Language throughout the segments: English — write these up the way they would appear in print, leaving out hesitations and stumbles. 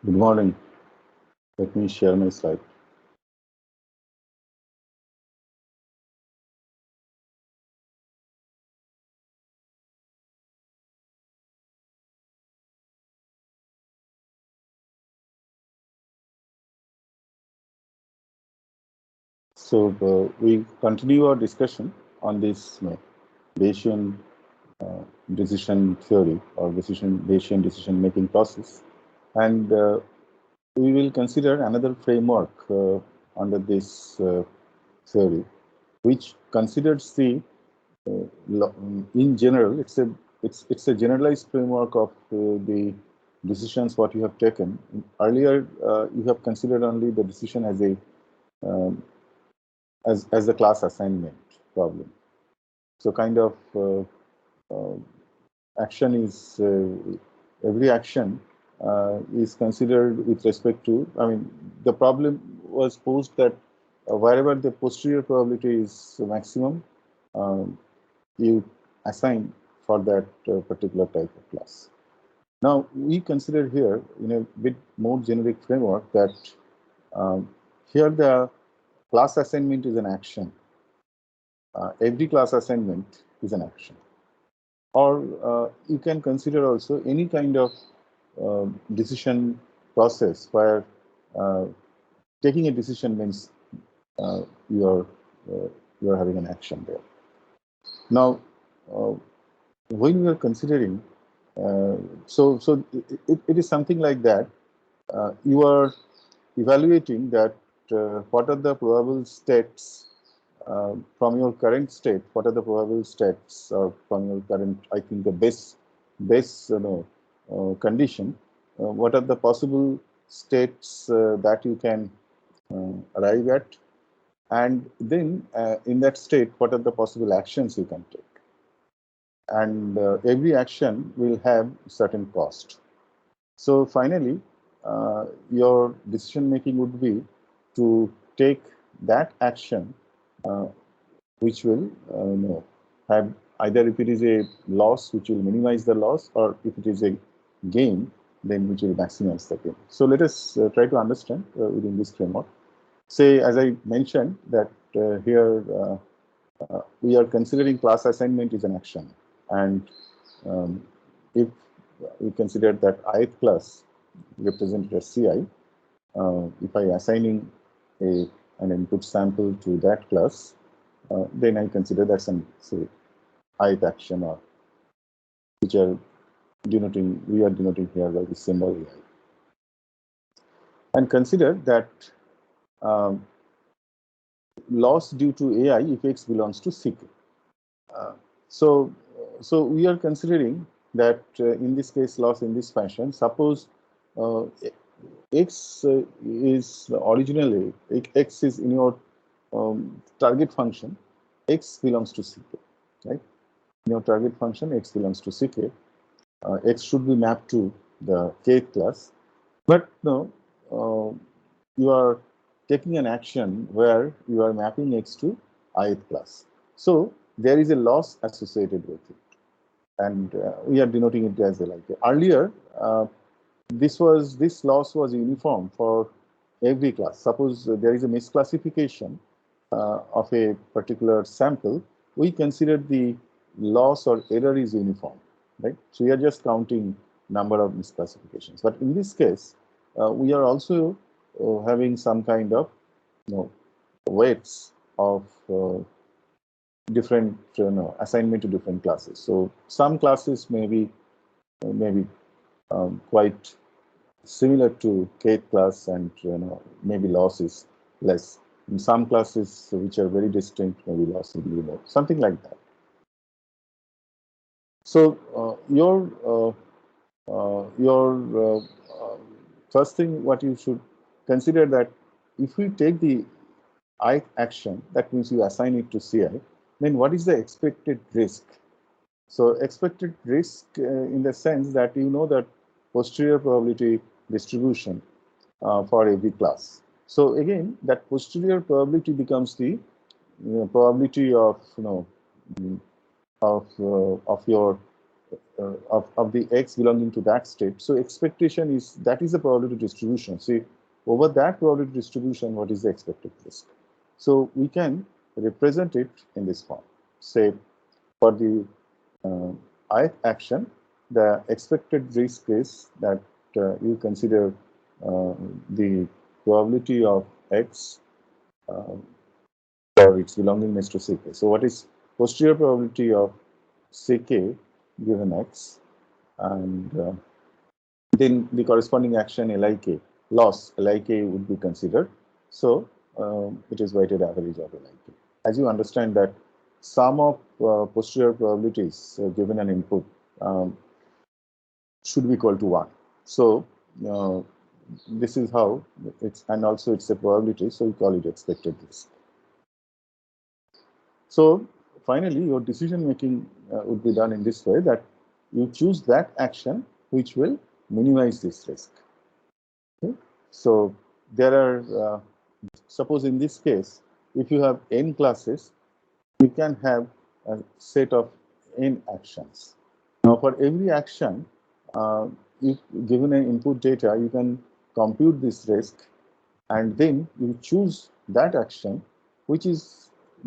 Good morning. Let me share my slide. We continue our discussion on this Bayesian decision theory or Bayesian decision making process, and we will consider another framework under this theory, which considers the in general, it's a generalized framework of the decisions what you have taken. Earlier, you have considered only the decision as a um, as a class assignment problem. So kind of uh, action is every action is considered with respect to. I mean, the problem was posed that wherever the posterior probability is maximum, um, you assign for that particular type of class. Now, we consider here in a bit more generic framework that um, here the class assignment is an action. Every class assignment is an action. Or you can consider also any kind of decision process where uh, taking a decision means uh, you are you are having an action there. Now, uh, when we are considering, so it is something like that. You are evaluating that what are the probable states from your current state. What are the probable states, or from your current? I think the base condition. What are the possible states that you can arrive at, and then in that state, what are the possible actions you can take? And every action will have certain cost. So finally, your decision making would be to take that action uh, which will have either if it is a loss, which will minimize the loss, or if it is a gain, then which will maximize the gain. So let us try to understand within this framework. Say, as I mentioned, that here we are considering class assignment is an action, and um, if we consider that ith class represented as Ci, if I assigning an input sample to that class, then I consider that's an say ith action, or which are denoting we are denoting here by the symbol AI. And consider that um, loss due to AI if X belongs to CK. Uh, so, so we are considering that in this case loss in this fashion. Suppose uh, X is originally X is in your target function. X belongs to CK, right? In your target function, X belongs to CK. X should be mapped to the kth class, but no, you are taking an action where you are mapping X to ith class. So there is a loss associated with it, and we are denoting it as a like earlier. This loss was uniform for every class. Suppose there is a misclassification of a particular sample, we consider the loss or error is uniform, right? So we are just counting number of misclassifications. But in this case, we are also having some kind of weights of different assignment to different classes. So some classes may be quite similar to kth class, and maybe loss is less. In some classes which are very distinct, maybe loss will be more, something like that. So first thing what you should consider that if we take the I action, that means you assign it to Ci, then what is the expected risk? So expected risk in the sense that you know that posterior probability distribution for every class. So again, that posterior probability becomes the probability of of your of the x belonging to that state. So expectation is, that is the probability distribution. See, over that probability distribution, what is the expected risk? So we can represent it in this form. Say, for the ith action, the expected risk is that you consider the probability of x for its belongingness to Ck. So what is posterior probability of Ck given x, and then the corresponding action Lik, loss Lik would be considered. So it is weighted average of Lik. As you understand that sum of posterior probabilities given an input should be equal to 1. So this is how it's, and also it's a probability, so we call it expected risk. So finally, your decision making would be done in this way, that you choose that action which will minimize this risk. Okay? So there are, suppose in this case, if you have n classes, you can have a set of n actions. Now for every action, if given an input data, you can compute this risk, and then you choose that action which will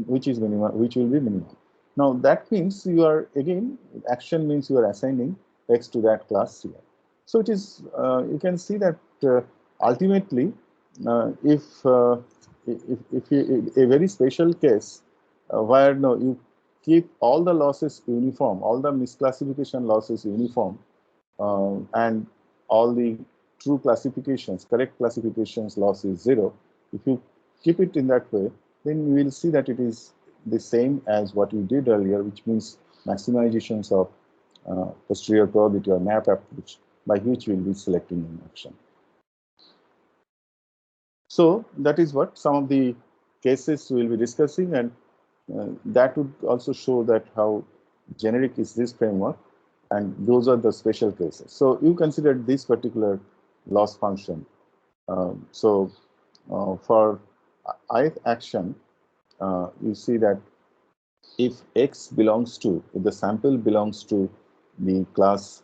be minimal. Now that means you are, again, action means you are assigning x to that class here. So it is, you can see that ultimately, if a very special case where you keep all the losses uniform, all the misclassification losses uniform, and all the true classifications, correct classifications loss is 0. If you keep it in that way, then you will see that it is the same as what we did earlier, which means maximizations of posterior probability or MAP approach, by which we will be selecting an action. So that is what some of the cases we will be discussing, and that would also show that how generic is this framework, and those are the special cases. So you consider this particular loss function. For ith action, you see that if x belongs to, if the sample belongs to the class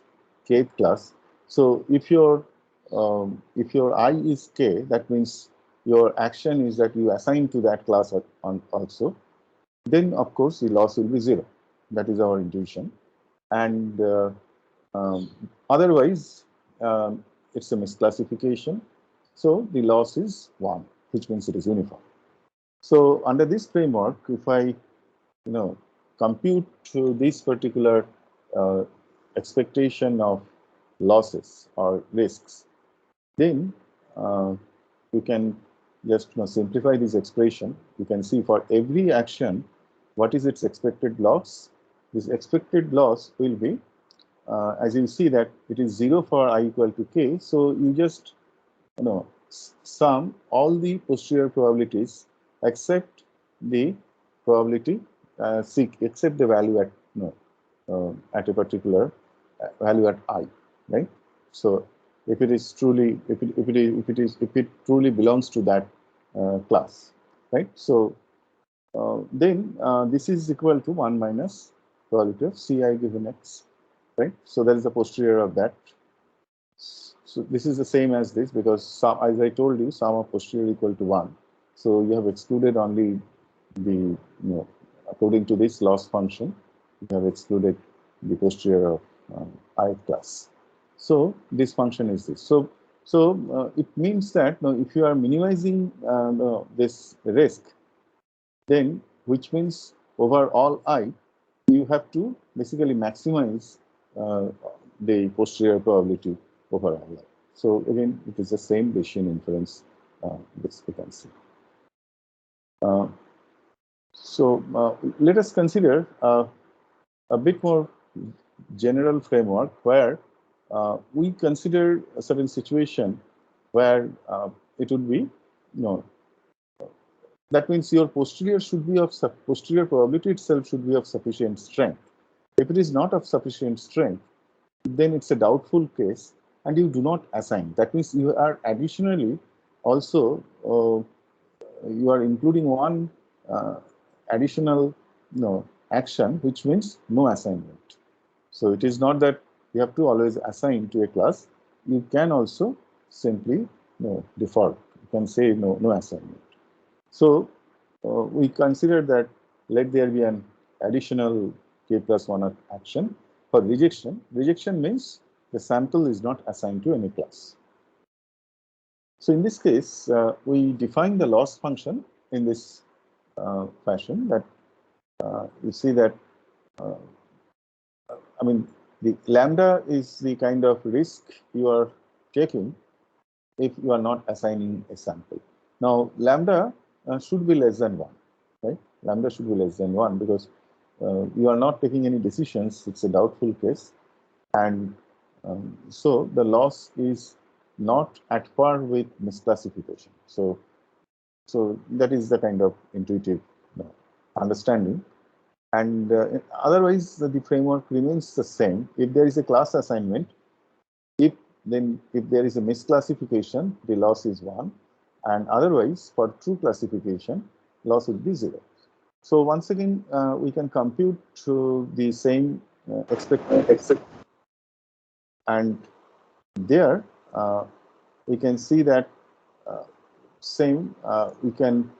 kth class, so if your I is k, that means your action is that you assign to that class also, then of course the loss will be 0. That is our intuition. And otherwise, it's a misclassification. So the loss is 1, which means it is uniform. So under this framework, if I compute this particular expectation of losses or risks, then you can just simplify this expression. You can see for every action, what is its expected loss. This expected loss will be, as you see that it is 0 for I equal to k. So you just sum all the posterior probabilities except the probability except the value at a particular value at I, right? So if it is truly, if it truly belongs to that class, right? So then this is equal to 1 minus probability of Ci given x, right? So that is the posterior of that. So this is the same as this, because sum, as I told you, sum of posterior equal to 1. So you have excluded only the, according to this loss function, you have excluded the posterior of ith class. So this function is this. So it means that if you are minimizing this risk, then which means over all I, you have to basically maximize the posterior probability over all I. So again, it is the same Bayesian inference this we can see. Let us consider a bit more general framework where we consider a certain situation where it would be, that means your posterior should be of posterior probability itself should be of sufficient strength. If it is not of sufficient strength, then it's a doubtful case, and you do not assign. That means you are additionally also you are including one additional action, which means no assignment. So it is not that you have to always assign to a class. You can also simply default. You can say no assignment. So we consider that let there be an additional k plus 1 action for rejection. Rejection means the sample is not assigned to any class. So in this case, we define the loss function in this fashion that you see that, I mean, the lambda is the kind of risk you are taking if you are not assigning a sample. Now, lambda should be less than 1, right? Lambda should be less than 1 because you are not taking any decisions. It's a doubtful case. And so the loss is not at par with misclassification. So that is the kind of intuitive understanding. And otherwise, the framework remains the same. If there is a class assignment, if there is a misclassification, the loss is 1. And otherwise, for true classification, loss would be 0. So once again, we can compute to the same expected. And there, we can see that same, we can,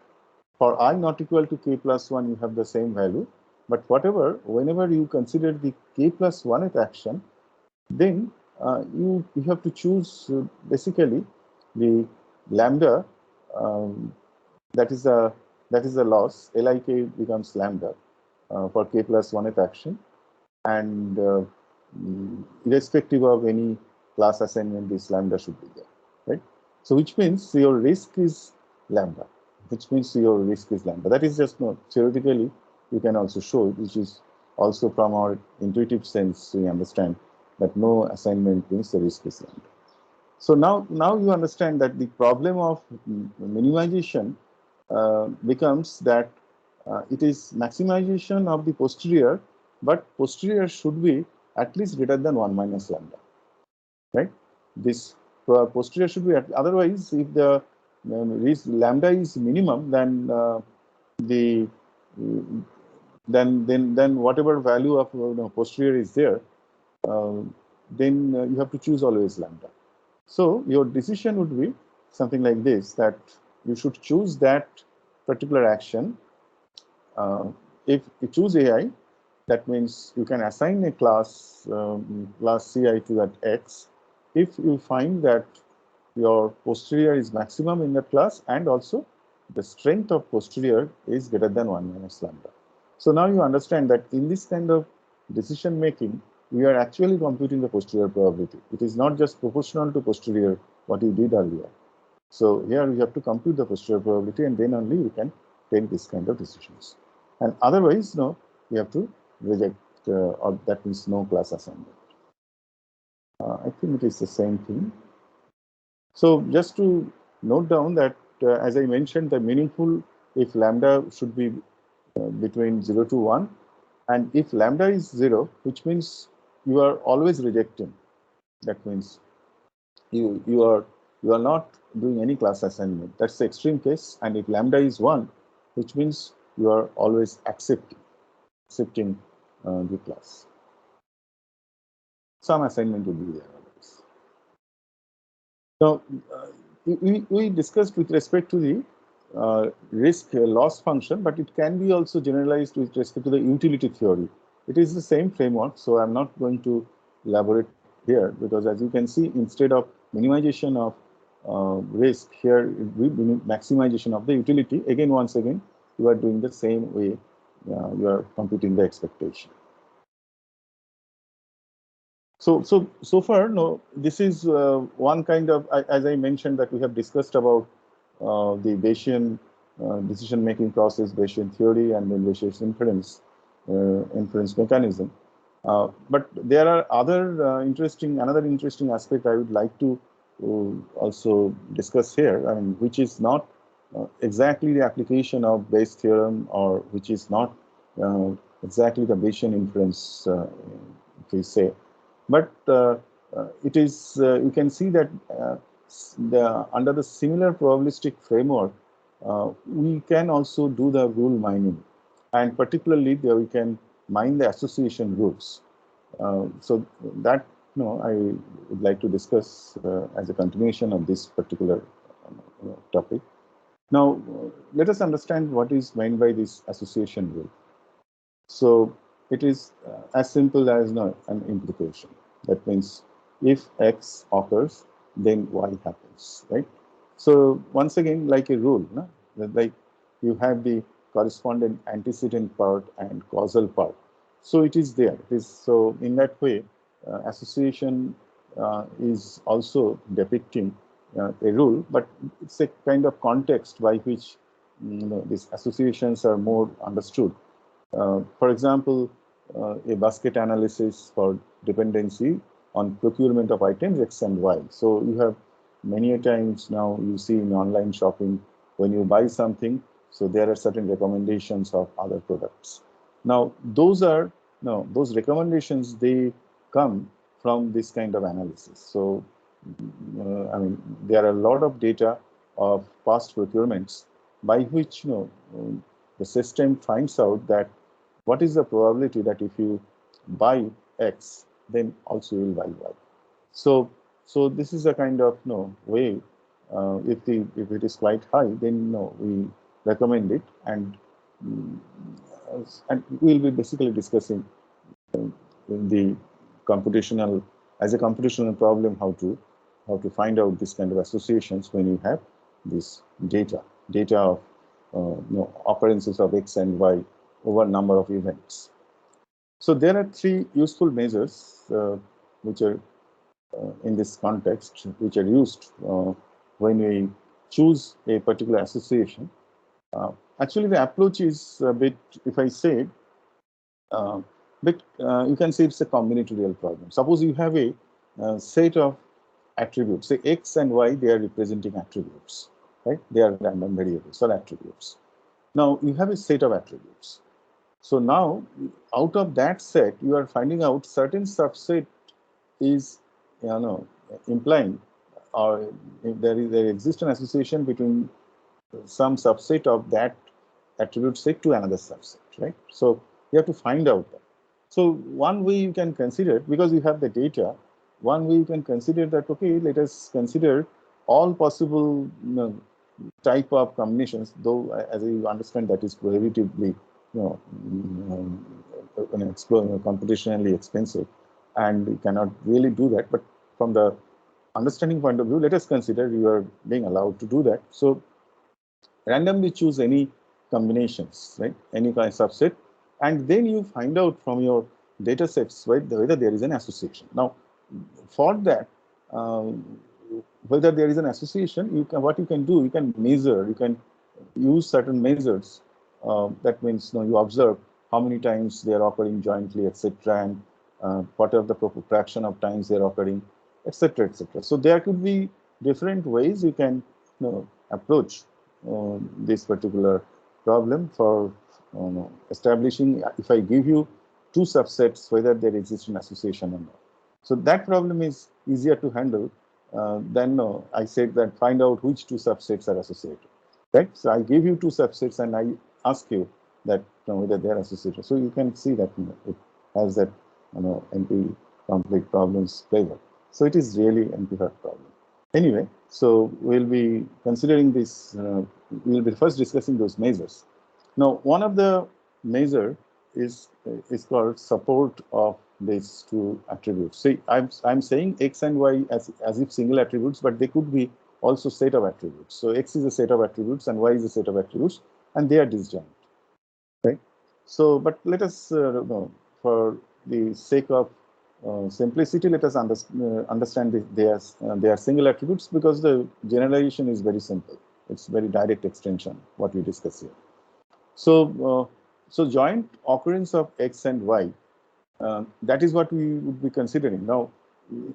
for I not equal to k plus 1, you have the same value. But whenever you consider the k plus 1th action, then you have to choose basically the lambda, that is the loss. Lik becomes lambda for k plus 1th action, and irrespective of any class assignment, this lambda should be there, right? So which means your risk is lambda. That is just theoretically you can also show it, which is also from our intuitive sense we understand that no assignment means the risk is lambda. So now you understand that the problem of minimization becomes that it is maximization of the posterior, but posterior should be at least greater than 1 minus lambda, right? This posterior should be otherwise, if the lambda is minimum, then then whatever value of posterior is there, then you have to choose always lambda. So your decision would be something like this, that you should choose that particular action. If you choose AI, that means you can assign a class Ci to that X if you find that your posterior is maximum in that class, and also the strength of posterior is greater than 1 minus lambda. So now you understand that in this kind of decision making, we are actually computing the posterior probability. It is not just proportional to posterior, what you did earlier. So here you have to compute the posterior probability, and then only you can take this kind of decisions. And otherwise, no, you have to reject, or that means no class assignment. I think it is the same thing. So just to note down that, as I mentioned, the meaningful if lambda should be between 0 to 1, and if lambda is 0, which means you are always rejecting. That means you are not doing any class assignment. That's the extreme case. And if lambda is 1, which means you are always accepting the class. Some assignment will be there. Now, we discussed with respect to the risk loss function, but it can be also generalized with respect to the utility theory. It is the same framework, so I'm not going to elaborate here, because as you can see, instead of minimization of risk, here we maximization of the utility. Again, once again, you are doing the same way. You are computing the expectation. So far, no, this is one kind of, as I mentioned, that we have discussed about the Bayesian decision-making process, Bayesian theory, and then Bayesian inference mechanism. But there are other another interesting aspect I would like to also discuss here, I mean, which is not exactly the application of Bayes' theorem, or which is not exactly the Bayesian inference, if we say. But it is, you can see that under the similar probabilistic framework, we can also do the rule mining, and particularly there we can mine the association rules. So that I would like to discuss as a continuation of this particular topic. Now, let us understand what is meant by this association rule. So it is as simple as an implication. That means if X occurs, then Y happens, right? So once again, like a rule, no? Like you have the correspondent antecedent part and causal part. So it is there. It is so in that way, association is also depicting a rule, but it's a kind of context by which these associations are more understood. For example, a basket analysis for dependency on procurement of items X and Y. So you have many a times now you see in online shopping, when you buy something, so there are certain recommendations of other products. Now those are those recommendations, they come from this kind of analysis. So I mean, there are a lot of data of past procurements by which the system finds out that what is the probability that if you buy X, then also you will buy Y. So this is a kind of way. If it is quite high, then we recommend it, and we'll be basically discussing in the computational as a computational problem how to find out this kind of associations when you have this data of occurrences of X and Y over a number of events. So there are three useful measures which are in this context, which are used when we choose a particular association. Actually, the approach is a bit, if I say, but you can say it's a combinatorial problem. Suppose you have a set of attributes, say X and Y, they are representing attributes, right? They are random variables or attributes. Now you have a set of attributes. So now out of that set, you are finding out certain subset is implying, or there exists an association between some subset of that attribute set to another subset, right? So you have to find out that. So one way you can consider, because you have the data, one way you can consider that, okay, let us consider all possible type of combinations, though as you understand that is prohibitively exploring computationally expensive, and you cannot really do that. But from the understanding point of view, let us consider you are being allowed to do that. So randomly choose any combinations, right? Any kind of subset, and then you find out from your data sets, right, whether there is an association. Now, for that, whether there is an association, what you can do, you can measure, you can use certain measures. That means you observe how many times they are occurring jointly, etc., and what are the fraction of times they are occurring, etc., etc. So there could be different ways you can approach this particular problem for establishing, if I give you two subsets, whether there exists an association or not. So that problem is easier to handle than I said that find out which two subsets are associated. Right? So I give you two subsets and I ask you that whether they are associated. So you can see that it has that NP-complete problems flavor. So it is really NP-hard problem. Anyway, so we'll be considering this. We'll be first discussing those measures. Now, one of the measure is called support of these two attributes. See, I'm saying X and Y as if single attributes, but they could be also set of attributes. So X is a set of attributes and Y is a set of attributes, and they are disjoint. Right? So, but let us, for the sake of simplicity, let us understand they are single attributes, because the generalization is very simple. It's very direct extension, what we discuss here. So, so joint occurrence of X and Y, that is what we would be considering. Now,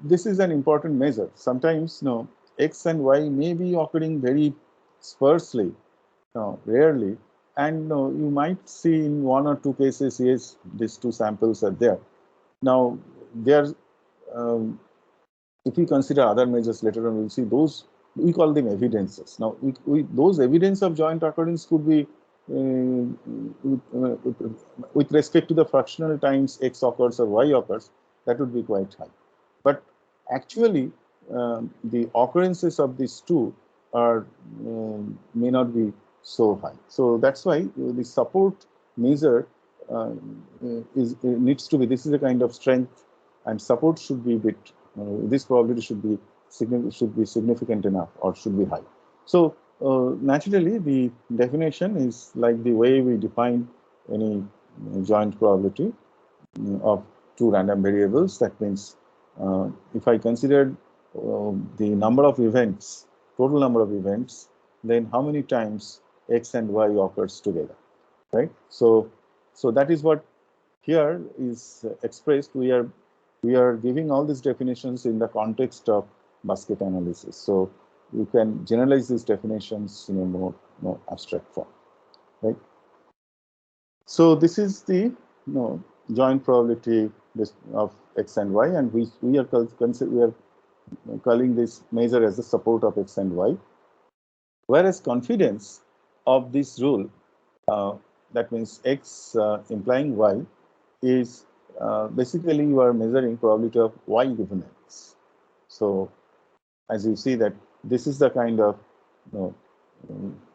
this is an important measure. Sometimes, X and Y may be occurring very sparsely, rarely, and you might see in one or two cases, yes, these two samples are there. Now, there, if we consider other measures later on, we'll see those, we call them evidences. Now, those evidence of joint occurrence could be with respect to the fractional times X occurs or Y occurs, that would be quite high. But actually, the occurrences of these two are may not be so high. So that's why the support measure needs to be. This is a kind of strength, and support should be bit. This probability should be significant enough, or should be high. So naturally, the definition is like the way we define any joint probability of two random variables. That means if I consider the number of events, total number of events, then how many times X and Y occurs together, right? So that is what here is expressed. We are giving all these definitions in the context of basket analysis. So you can generalize these definitions in a more abstract form, right? So this is the joint probability of X and Y, and we are calling this measure as the support of X and Y. Whereas confidence of this rule, that means X implying Y, is basically you are measuring probability of Y given X. So as you see that this is the kind of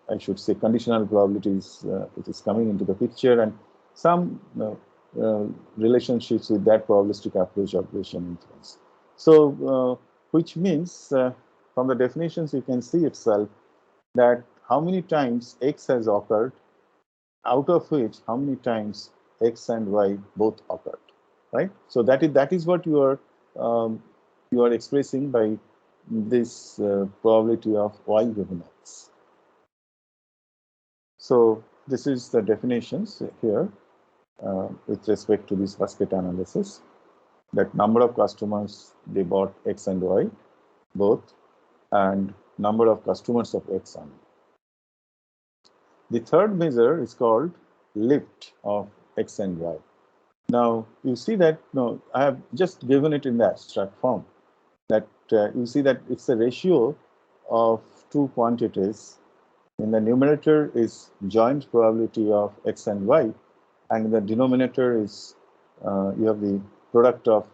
I should say conditional probabilities which is coming into the picture, and some relationships with that probabilistic approach of Bayesian inference. So which means from the definitions you can see itself that how many times X has occurred, out of which how many times X and Y both occurred, right? So that is what you are expressing by this probability of Y given X. So this is the definitions here with respect to this basket analysis, that number of customers they bought X and Y both, and number of customers of X only. The third measure is called lift of X and Y. Now you see that I have just given it in the abstract form, that you see that it's a ratio of two quantities. In the numerator is joint probability of X and Y, and in the denominator is you have the product of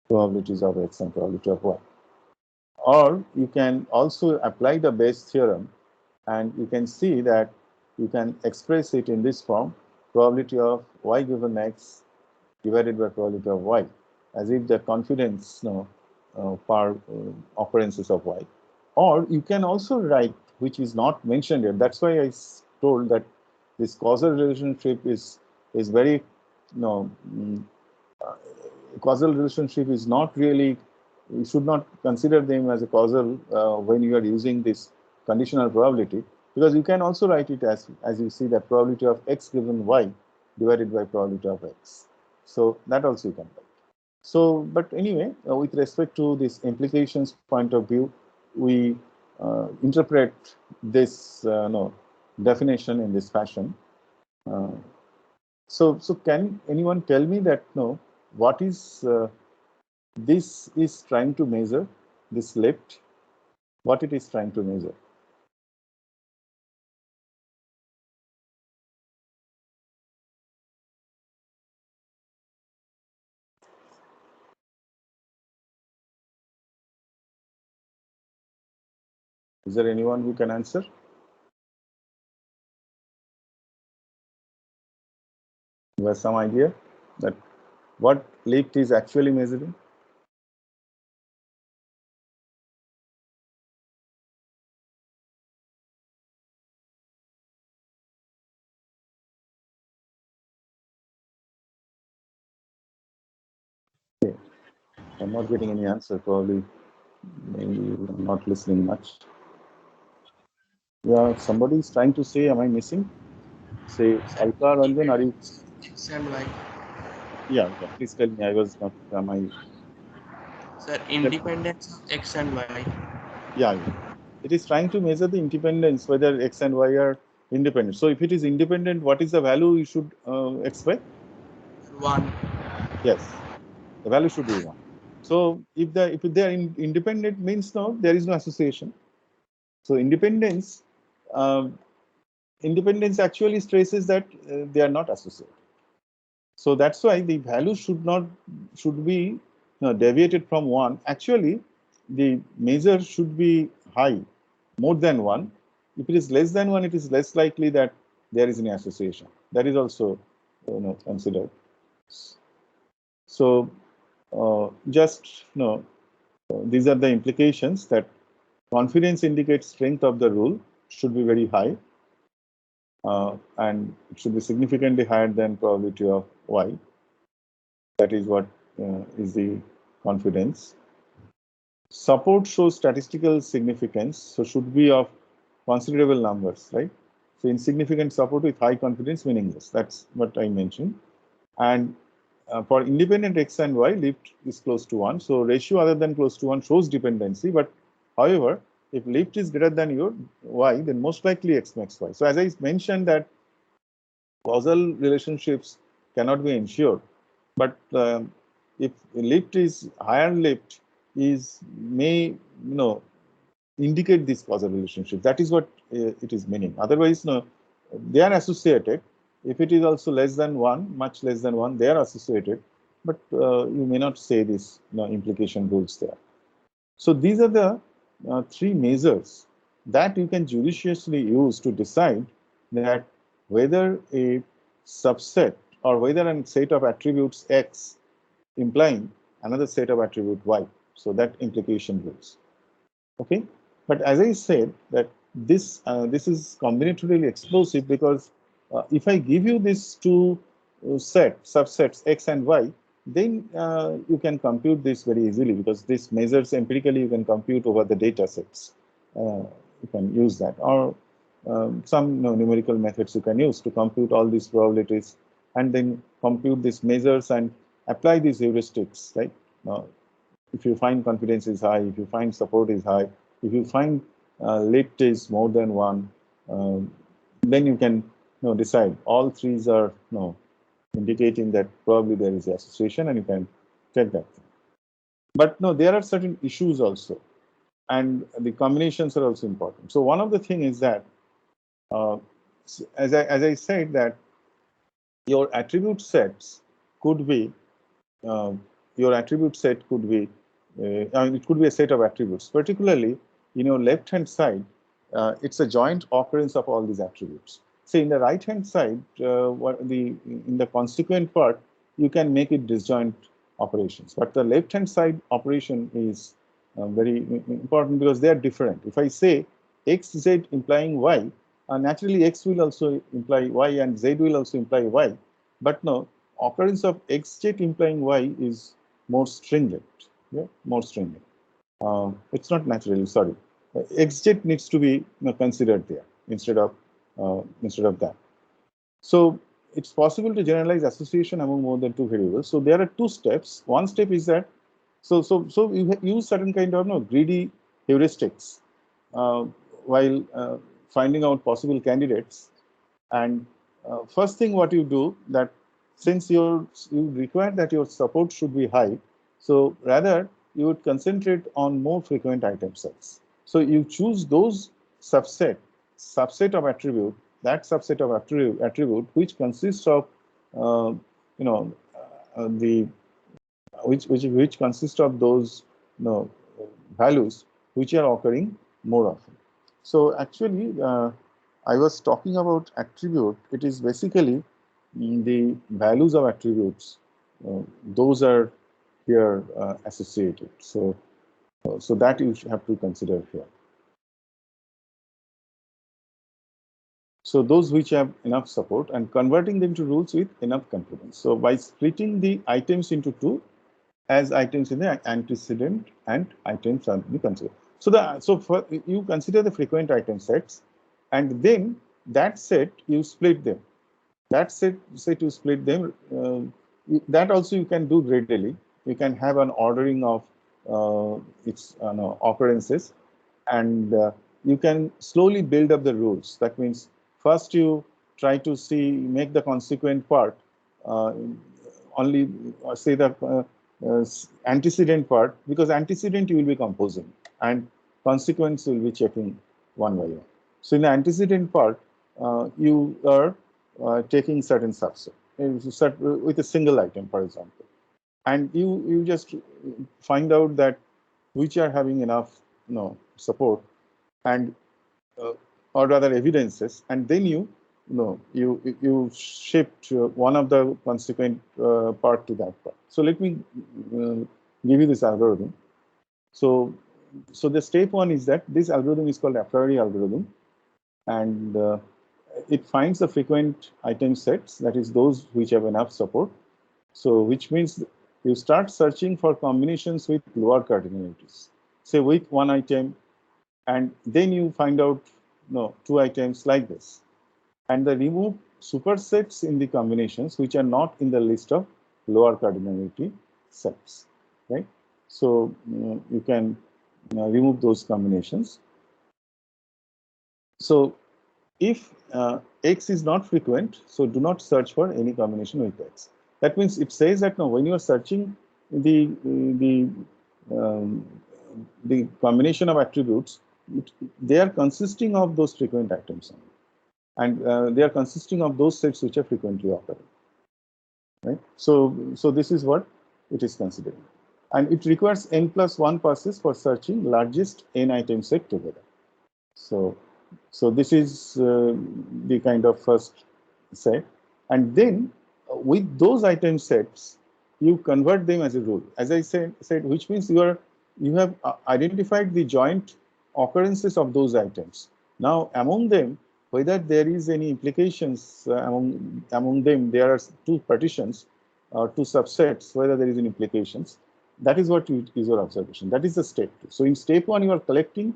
probabilities of X and probability of Y. Or you can also apply the Bayes theorem, and you can see that you can express it in this form: probability of Y given X divided by probability of Y, as if the confidence per occurrences of Y. Or you can also write, which is not mentioned here. That's why I told that this causal relationship is very causal relationship is not really, you should not consider them as a causal when you are using this conditional probability, because you can also write it as you see that probability of X given Y divided by probability of X. So that also you can write. So, but anyway, with respect to this implications point of view, we interpret this definition in this fashion. So can anyone tell me that what is this is trying to measure, this lift, what it is trying to measure? Is there anyone who can answer? You have some idea that what lift is actually measuring? Okay. I'm not getting any answer, probably maybe I'm not listening much. Yeah, somebody is trying to say, am I missing? Say, Alka, Ranjan, are you? X and Y. Yeah, please tell me. I was not, am I? Sir, independence of X and Y. Yeah. It is trying to measure the independence, whether X and Y are independent. So if it is independent, what is the value you should expect? 1. Yes, the value should be 1. So if they are independent, means there is no association. So independence actually stresses that they are not associated. So that's why the value should be deviated from 1, actually the measure should be high, more than 1. If it is less than 1, it is less likely that there is any association. That is also considered. So just these are the implications, that confidence indicates strength of the rule should be very high, and it should be significantly higher than probability of y. That is what is the confidence. Support shows statistical significance, so should be of considerable numbers, right? So insignificant support with high confidence, meaningless. That's what I mentioned. And for independent x and y, lift is close to 1. So ratio other than close to 1 shows dependency. But however, if lift is greater than your y, then most likely x makes y. So as I mentioned, that causal relationships cannot be ensured. But if lift is higher, lift is may indicate this causal relationship. That is what it is meaning. Otherwise, they are associated. If it is also less than 1, much less than 1, they are associated. But you may not say this implication rules there. So these are the 3 measures that you can judiciously use to decide that whether a subset or whether a set of attributes x implying another set of attribute y. So that implication rules. Okay, but as I said, that this is combinatorially explosive, because if I give you these 2 subsets x and y, then you can compute this very easily, because this measures empirically you can compute over the data sets. You can use that, or some numerical methods you can use to compute all these probabilities, and then compute these measures and apply these heuristics, right? If you find confidence is high, if you find support is high, if you find lift is more than 1, then you can decide all 3s are indicating that probably there is association, and you can take that. But no, there are certain issues also, and the combinations are also important. So one of the things is that, as I said, that your attribute sets could be it could be a set of attributes. Particularly in your left-hand side, it's a joint occurrence of all these attributes. Say in the right-hand side, in the consequent part, you can make it disjoint operations. But the left-hand side operation is very important, because they are different. If I say x, z implying y, naturally x will also imply y, and z will also imply y. But no, occurrence of x, z implying y is more stringent. Yeah, more stringent. It's not naturally, sorry. XZ needs to be considered there instead of that. So it's possible to generalize association among more than 2 variables. So there are 2 steps. One step is that so you use certain kind of greedy heuristics while finding out possible candidates. And first thing what you do, that since you require that your support should be high, so rather you would concentrate on more frequent item sets. So you choose those subset of attribute, that subset of attribute which consists of the which consists of those values which are occurring more often. So actually, I was talking about attribute. It is basically the values of attributes. Those are here associated. So that you have to consider here. So those which have enough support, and converting them to rules with enough confidence. So by splitting the items into 2, as items in the antecedent and items are to be considered. So you consider the frequent item sets, and then that set you split them. That set you split them. That also you can do gradually. You can have an ordering of its occurrences, and you can slowly build up the rules. That means first you try to make the consequent part only say the antecedent part, because antecedent you will be composing and consequence will be checking one by one. So in the antecedent part, you are taking certain subset with a single item, for example. and you just find out that which are having enough support and or rather evidences, and then you shift one of the consequent part to that part. So let me give you this algorithm. So the step one is that this algorithm is called a priori algorithm, and it finds the frequent item sets, that is those which have enough support. So which means you start searching for combinations with lower cardinalities, say with one item, and then you find out two items like this, and the remove supersets in the combinations which are not in the list of lower cardinality sets, right? So you can remove those combinations. So if X is not frequent, so do not search for any combination with X. That means it says that when you are searching the combination of attributes, they are consisting of those frequent items, and they are consisting of those sets which are frequently occurring, right? So this is what it is considering, and it requires n+1 passes for searching largest n item set together. So this is the kind of first set, and then with those item sets, you convert them as a rule, as I said, which means you have identified the joint occurrences of those items. Now among them, whether there is any implications among them, there are two partitions or two subsets, whether there is any implications. That is what is your observation. That is the step two. So in step one, you are collecting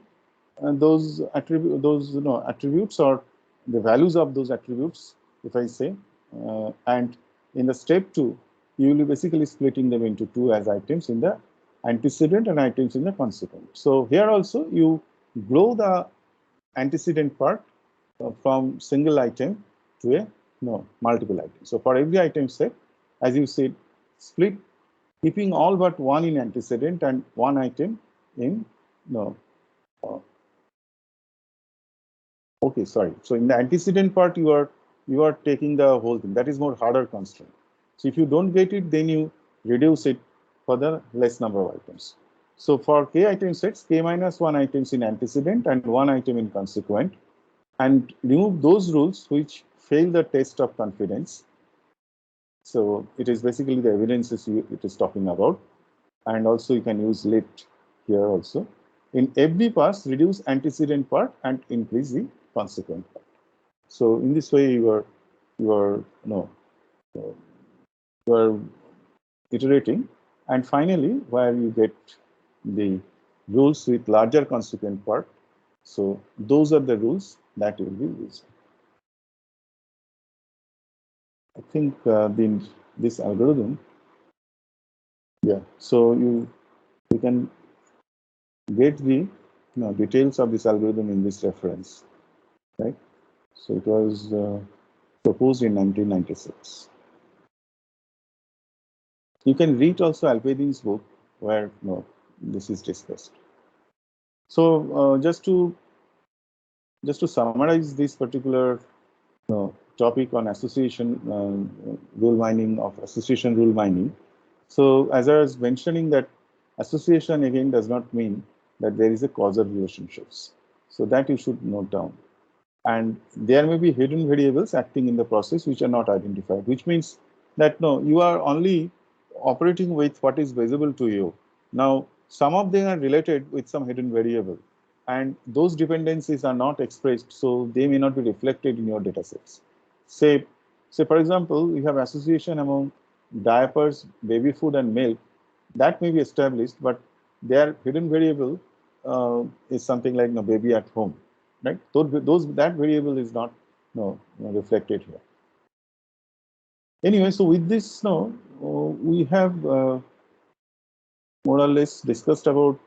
those attributes or the values of those attributes, if I say, and in the step two, you will be basically splitting them into two as items in the antecedent and items in the consequent. So here also you grow the antecedent part from single item to a multiple item. So for every item set, as you said, split, keeping all but one in antecedent and one item in okay, sorry. So in the antecedent part, you are taking the whole thing. That is more harder constraint. So if you don't get it, then you reduce it for the less number of items. So for k item sets, k-1 items in antecedent and one item in consequent, and remove those rules which fail the test of confidence. So it is basically the evidences it is talking about, and also you can use lit here also. In every pass, reduce antecedent part and increase the consequent part. So in this way, you are iterating, and finally, where you get the rules with larger consequent part. So those are the rules that you will be using. I think this algorithm, yeah. So you can get the details of this algorithm in this reference, right? So it was proposed in 1996. You can read also Alperin's book where this is discussed. So just to summarize this particular topic on association rule mining of association rule mining. So as I was mentioning, that association again does not mean that there is a causal relationships. So that you should note down. And there may be hidden variables acting in the process which are not identified, which means that you are only operating with what is visible to you. Now, some of them are related with some hidden variable, and those dependencies are not expressed, so they may not be reflected in your data sets. Say for example, we have association among diapers, baby food, and milk. That may be established, but their hidden variable is something like baby at home, right? That variable is not reflected here. Anyway, so with this we have more or less discussed about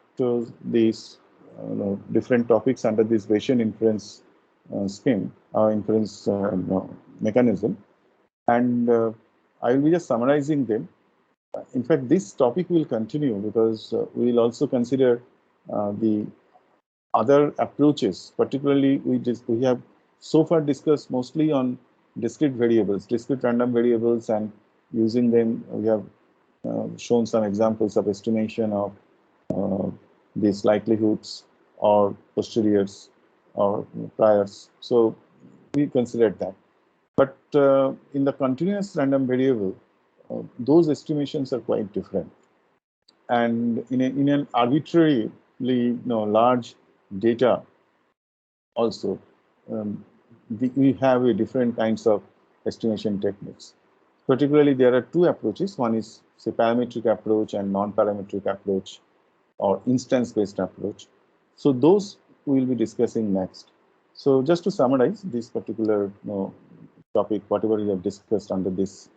these different topics under this Bayesian inference scheme, inference mechanism, and I will be just summarizing them. In fact, this topic will continue because we will also consider the other approaches. Particularly, we have so far discussed mostly on discrete variables, discrete random variables, and using them we have shown some examples of estimation of these likelihoods or posteriors or priors. So we considered that. But in the continuous random variable, those estimations are quite different. And in an arbitrarily large data also, we have a different kinds of estimation techniques. Particularly, there are two approaches. One is, say, parametric approach and non-parametric approach, or instance-based approach. So those we will be discussing next. So just to summarize this particular topic, whatever we have discussed under this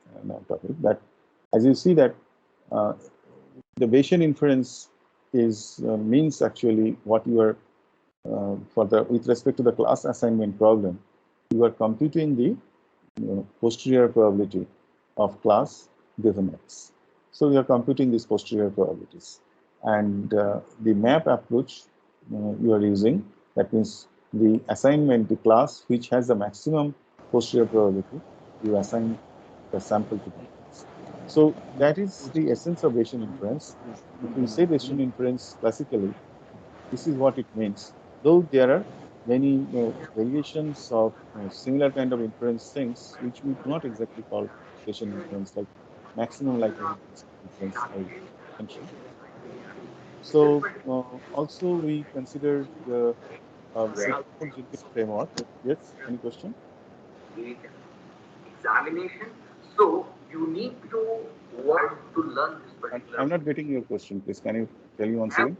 topic, that as you see that the Bayesian inference is means actually what you are with respect to the class assignment problem, you are computing the posterior probability of class given X. So you are computing these posterior probabilities. And the map approach you are using, that means the assignment, the class which has the maximum posterior probability, you assign the sample to that class. So that is the essence of Bayesian inference. If we say Bayesian inference classically, this is what it means. Though there are many variations of similar kind of inference things, which we do not exactly call Bayesian inference, like maximum likelihood inference I mentioned. So also we consider the Sigmund-Jenkins framework. Yes, any question? Examination. So you need to work to learn this particular. I'm not getting your question. Please, can you tell me once again?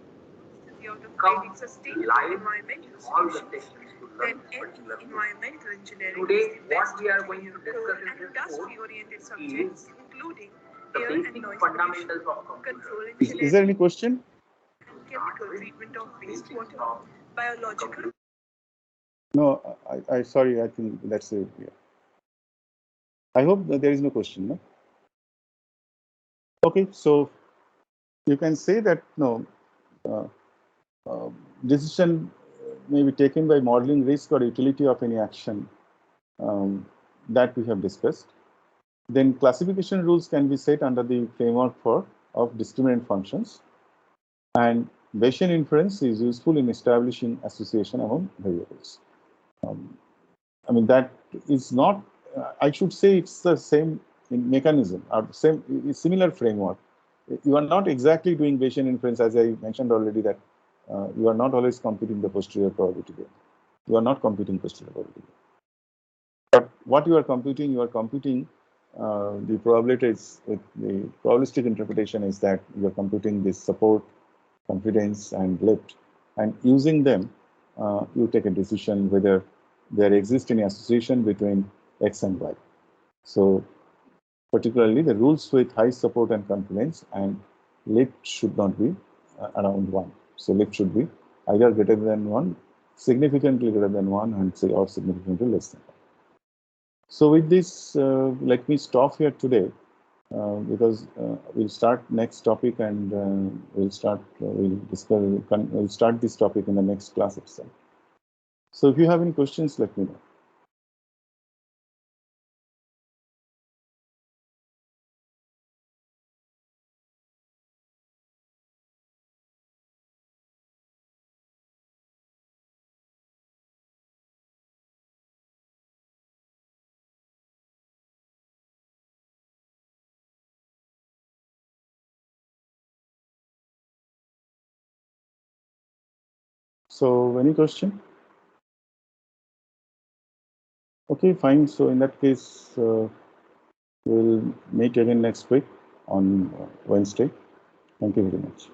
Come live environmental solutions, then any environmental engineering. Today, what we are going to discuss in this industry-oriented subjects, including the air and basic noise fundamentals pollution, of control Is there any question? and chemical treatment of wastewater, biological. No, I sorry, I think that's it. Yeah. I hope that there is no question. No? Okay, so you can say that no decision may be taken by modeling risk or utility of any action that we have discussed. Then classification rules can be set under the framework of discriminant functions. And Bayesian inference is useful in establishing association among variables. I mean, that is not, I should say it's the same mechanism or similar framework. You are not exactly doing Bayesian inference, as I mentioned already, that you are not always computing the posterior probability there. You are not computing posterior probability there. But what you are computing the probabilities with the probabilistic interpretation is that you are computing this support, confidence, and lift, and using them, you take a decision whether there exists any association between X and Y. So particularly the rules with high support and confidence and lift should not be around 1. So lift should be either greater than 1, significantly greater than 1, and say or significantly less than 1. So with this, let me stop here today because we'll start next topic and we'll start this topic in the next class itself. So if you have any questions, let me know. So any question? Okay, fine. So in that case, we'll meet again next week on Wednesday. Thank you very much.